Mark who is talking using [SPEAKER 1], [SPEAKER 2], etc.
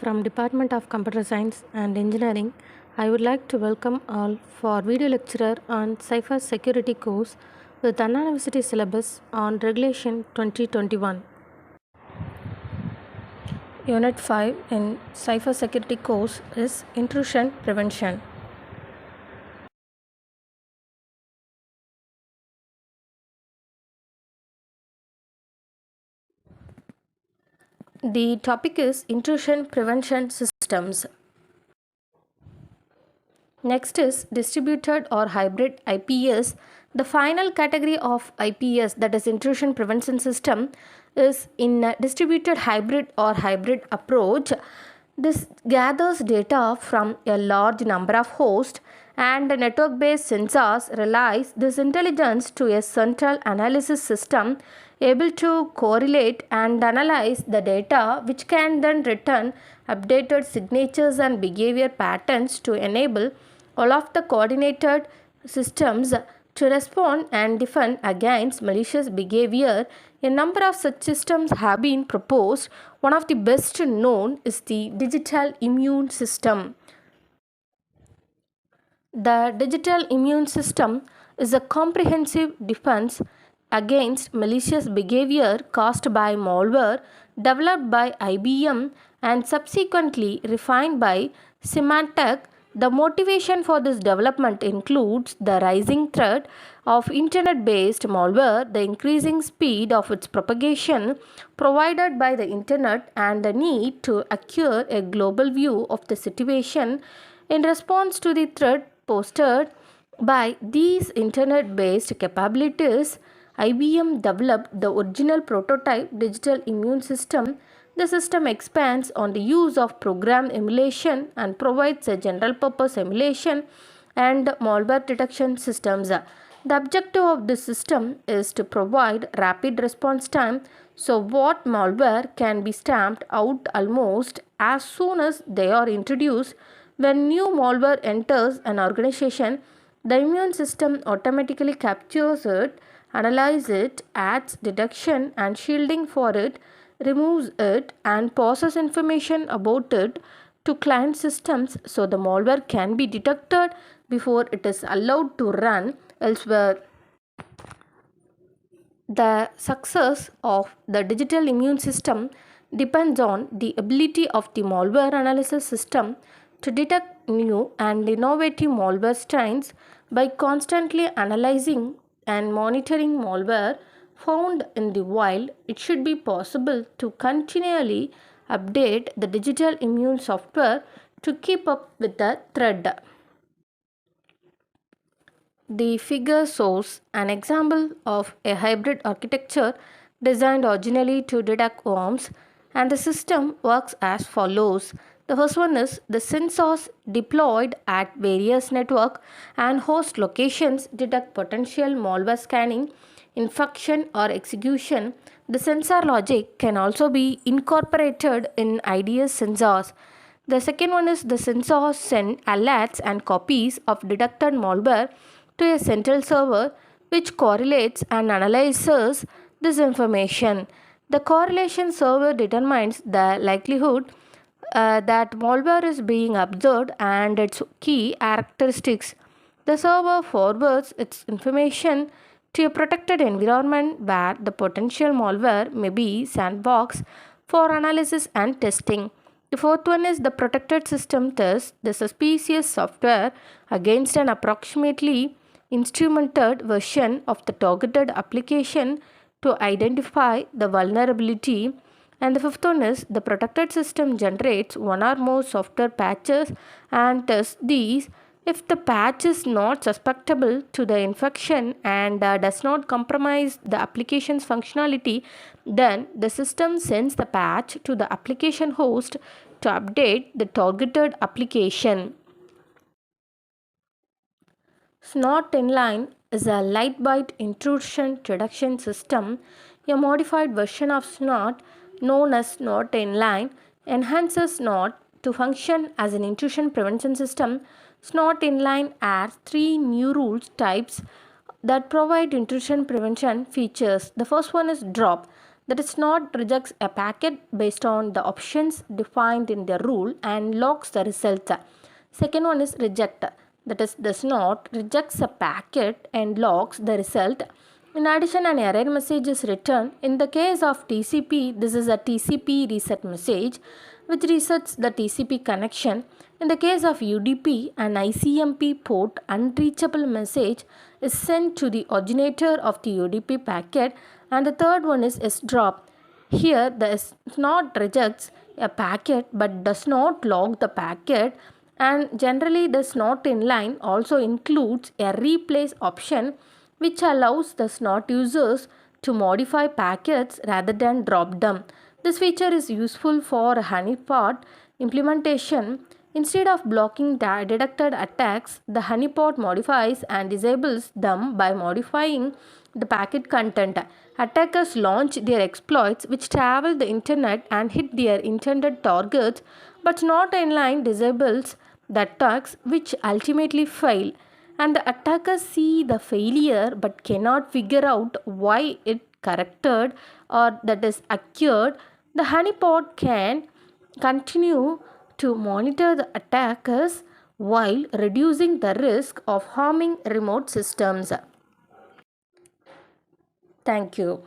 [SPEAKER 1] From Department of Computer Science and Engineering, I would like to welcome all for video lecturer on Cyber Security course with Anna University syllabus on Regulation 2021. Unit 5 in Cyber Security course is Intrusion Prevention. The topic is Intrusion Prevention Systems. Next is distributed or hybrid IPS. The final category of IPS, that is intrusion prevention system, is in a distributed hybrid or hybrid approach. This gathers data from a large number of hosts and network-based sensors relies this intelligence to a central analysis system able to correlate and analyze the data, which can then return updated signatures and behavior patterns to enable all of the coordinated systems to respond and defend against malicious behavior. A number of such systems have been proposed. One of the best known is the digital immune system. The digital immune system is a comprehensive defense against malicious behavior caused by malware developed by IBM and subsequently refined by Symantec. The motivation for this development includes the rising threat of internet-based malware, the increasing speed of its propagation provided by the internet, and the need to acquire a global view of the situation. In response to the threat posted by these internet-based capabilities, IBM developed the original prototype digital immune system. The system expands on the use of program emulation and provides a general purpose emulation and malware detection systems. The objective of this system is to provide rapid response time, so what malware can be stamped out almost as soon as they are introduced. When new malware enters an organization, the immune system automatically captures it, analyzes it, adds detection and shielding for it, removes it, and passes information about it to client systems so the malware can be detected before it is allowed to run elsewhere. The success of the digital immune system depends on the ability of the malware analysis system to detect new and innovative malware strains. By constantly analyzing and monitoring malware found in the wild, it should be possible to continually update the digital immune software to keep up with the threat. The figure shows an example of a hybrid architecture designed originally to detect worms, and the system works as follows. The first one is the sensors deployed at various network and host locations detect potential malware scanning, infection or execution. The sensor logic can also be incorporated in IDS sensors. The second one is the sensors send alerts and copies of detected malware to a central server which correlates and analyzes this information. The correlation server determines the likelihood that malware is being observed and its key characteristics. The server forwards its information to a protected environment where the potential malware may be sandboxed for analysis and testing. The fourth one is the protected system tests the suspicious software against an approximately instrumented version of the targeted application to identify the vulnerability. And the fifth one is the protected system generates one or more software patches and tests these. If the patch is not susceptible to the infection and does not compromise the application's functionality, then the system sends the patch to the application host to update the targeted application. Snort Inline is a light-byte intrusion reduction system. A modified version of Snort, known as Snort Inline, enhances Snort to function as an intrusion prevention system. Snort Inline adds three new rules types that provide intrusion prevention features. The first one is drop. that is not rejects a packet based on the options defined in the rule and locks the result. Second one is reject, that is does not rejects a packet and locks the result. In addition, an error message is returned. In the case of TCP, this is a TCP reset message which resets the TCP connection. In the case of UDP, an ICMP port unreachable message is sent to the originator of the UDP packet. And the third one is sdrop. Here, the S not rejects a packet but does not log the packet, and generally this not inline also includes a replace option which allows the snot users to modify packets rather than drop them. This feature is useful for honeypot implementation. Instead of blocking detected attacks, the honeypot modifies and disables them by modifying the packet content. Attackers launch their exploits which travel the internet and hit their intended targets, but not inline disables the attacks which ultimately fail. And the attackers see the failure but cannot figure out why it corrected or that is occurred. The honeypot can continue to monitor the attackers while reducing the risk of harming remote systems. Thank you.